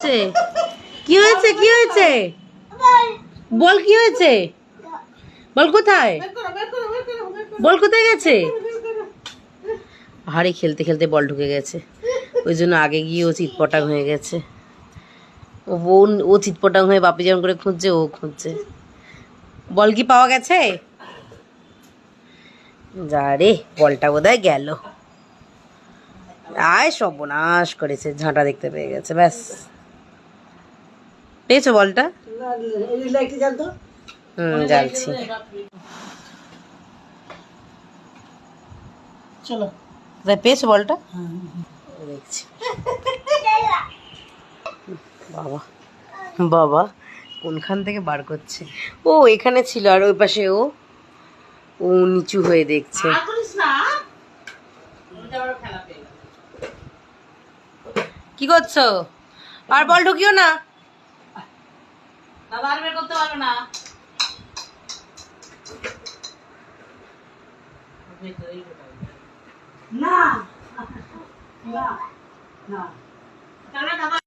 কি হয়েছে কি হয়েছে বল কি হয়েছে বল কোথায় বল কোথায় গেছে হাড়ি খেলতে খেলতে বল ঢুকে গেছে ওই জন্য আগে গিয়ে ও চিৎপটাং হয়ে গেছে ও চিৎপটাং হয়ে বাপি যেমন করে খুঁজছে ও খুঁজছে বল কি পাওয়া গেছে যা রে বলটা বোধহয় গেল আয় সর্বনাশ করেছে ঝাঁটা দেখতে পেয়ে গেছে ব্যাস পেয়েছো বলটা জ্বালছি চলো পেয়েছো বলটা দেখছি বাবা বাবা কোনখান থেকে বার করছে ও এখানে ছিল আর ওই পাশে ও নিচু হয়ে দেখছে কি করছো আর বল ঢুকিও না দাদা আর বের করতে পারবে না না না না